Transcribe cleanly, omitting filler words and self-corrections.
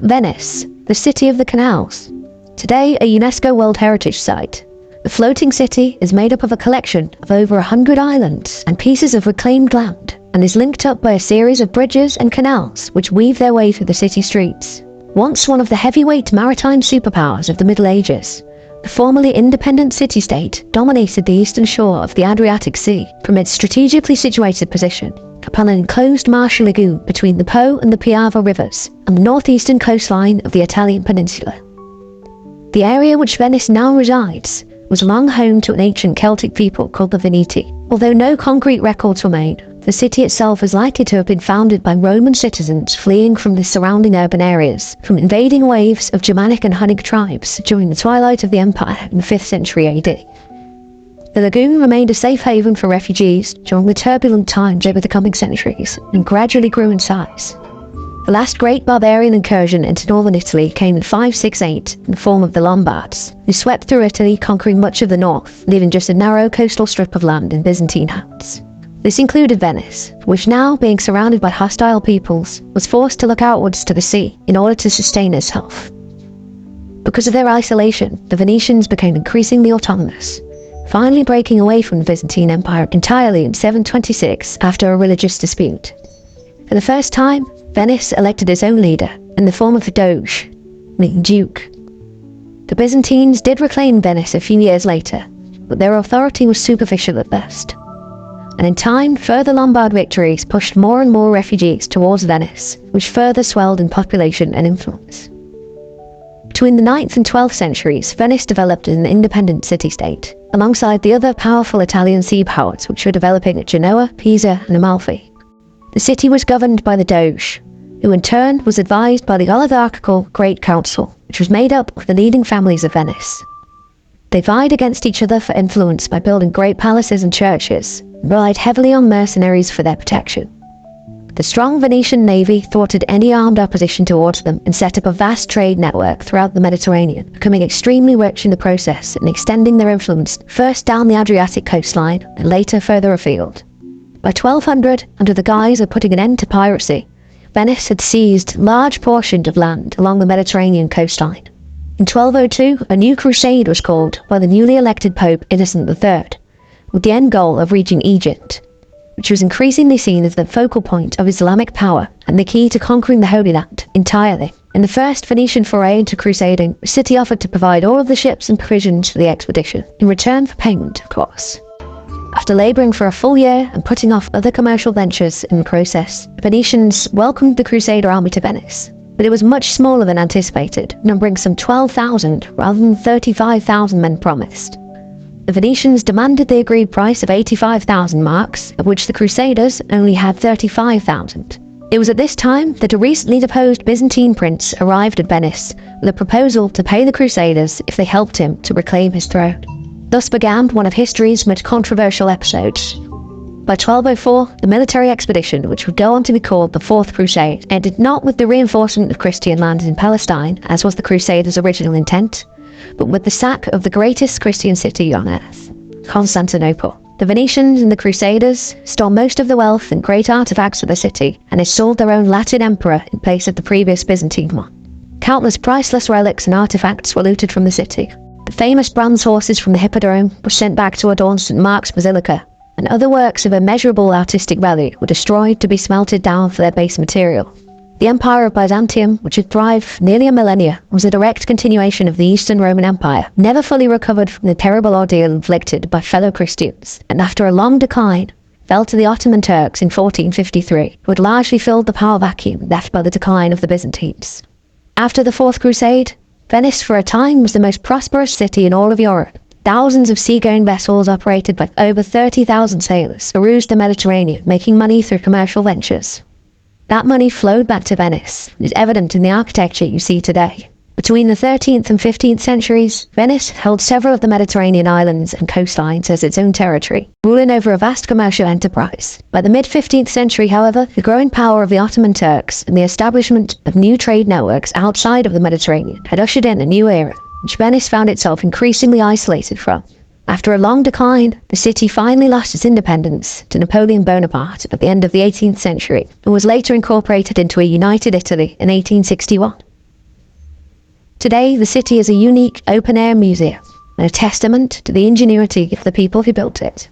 Venice, the city of the canals. Today a UNESCO World Heritage Site, the floating city is made up of a collection of over 100 islands and pieces of reclaimed land, and is linked up by a series of bridges and canals which weave their way through the city streets. Once one of the heavyweight maritime superpowers of the Middle Ages, the formerly independent city-state dominated the eastern shore of the Adriatic Sea from its strategically situated position upon an enclosed marshy lagoon between the Po and the Piave rivers and the northeastern coastline of the Italian peninsula. The area which Venice now resides was long home to an ancient Celtic people called the Veneti. Although no concrete records were made, the city itself is likely to have been founded by Roman citizens fleeing from the surrounding urban areas from invading waves of Germanic and Hunnic tribes during the twilight of the empire in the 5th century AD. The lagoon remained a safe haven for refugees during the turbulent times over the coming centuries and gradually grew in size. The last great barbarian incursion into northern Italy came in 568 in the form of the Lombards, who swept through Italy, conquering much of the north, leaving just a narrow coastal strip of land in Byzantine hands. This included Venice, which now, being surrounded by hostile peoples, was forced to look outwards to the sea in order to sustain itself. Because of their isolation, the Venetians became increasingly autonomous, finally breaking away from the Byzantine Empire entirely in 726 after a religious dispute. For the first time, Venice elected its own leader in the form of a doge, meaning duke. The Byzantines did reclaim Venice a few years later, but their authority was superficial at best. And in time, further Lombard victories pushed more and more refugees towards Venice, which further swelled in population and influence. Between the 9th and 12th centuries, Venice developed as an independent city-state, alongside the other powerful Italian sea powers which were developing at Genoa, Pisa and Amalfi. The city was governed by the Doge, who in turn was advised by the oligarchical Great Council, which was made up of the leading families of Venice. They vied against each other for influence by building great palaces and churches, and relied heavily on mercenaries for their protection. The strong Venetian navy thwarted any armed opposition towards them and set up a vast trade network throughout the Mediterranean, becoming extremely rich in the process and extending their influence first down the Adriatic coastline and later further afield. By 1200, under the guise of putting an end to piracy, Venice had seized large portions of land along the Mediterranean coastline. In 1202, a new crusade was called by the newly elected Pope Innocent III, with the end goal of reaching Egypt, which was increasingly seen as the focal point of Islamic power and the key to conquering the Holy Land entirely. In the first Venetian foray into crusading, the city offered to provide all of the ships and provisions for the expedition, in return for payment, of course. After labouring for a full year and putting off other commercial ventures in the process, the Venetians welcomed the Crusader army to Venice. But it was much smaller than anticipated, numbering some 12,000 rather than 35,000 men promised. The Venetians demanded the agreed price of 85,000 marks, of which the Crusaders only had 35,000. It was at this time that a recently deposed Byzantine prince arrived at Venice with a proposal to pay the Crusaders if they helped him to reclaim his throne. Thus began one of history's most controversial episodes. By 1204, the military expedition, which would go on to be called the Fourth Crusade, ended not with the reinforcement of Christian lands in Palestine, as was the Crusaders' original intent, but with the sack of the greatest Christian city on earth, Constantinople. The Venetians and the Crusaders stole most of the wealth and great artifacts of the city, and installed their own Latin emperor in place of the previous Byzantine one. Countless priceless relics and artifacts were looted from the city. The famous bronze horses from the Hippodrome were sent back to adorn St. Mark's Basilica, and other works of immeasurable artistic value were destroyed to be smelted down for their base material. The Empire of Byzantium, which had thrived for nearly a millennia, was a direct continuation of the Eastern Roman Empire, never fully recovered from the terrible ordeal inflicted by fellow Christians, and after a long decline, fell to the Ottoman Turks in 1453, who had largely filled the power vacuum left by the decline of the Byzantines. After the Fourth Crusade, Venice for a time was the most prosperous city in all of Europe. Thousands of seagoing vessels operated by over 30,000 sailors perused the Mediterranean, making money through commercial ventures. That money flowed back to Venice, and is evident in the architecture you see today. Between the 13th and 15th centuries, Venice held several of the Mediterranean islands and coastlines as its own territory, ruling over a vast commercial enterprise. By the mid-15th century, however, the growing power of the Ottoman Turks and the establishment of new trade networks outside of the Mediterranean had ushered in a new era, which Venice found itself increasingly isolated from. After a long decline, the city finally lost its independence to Napoleon Bonaparte at the end of the 18th century, and was later incorporated into a united Italy in 1861. Today, the city is a unique open-air museum and a testament to the ingenuity of the people who built it.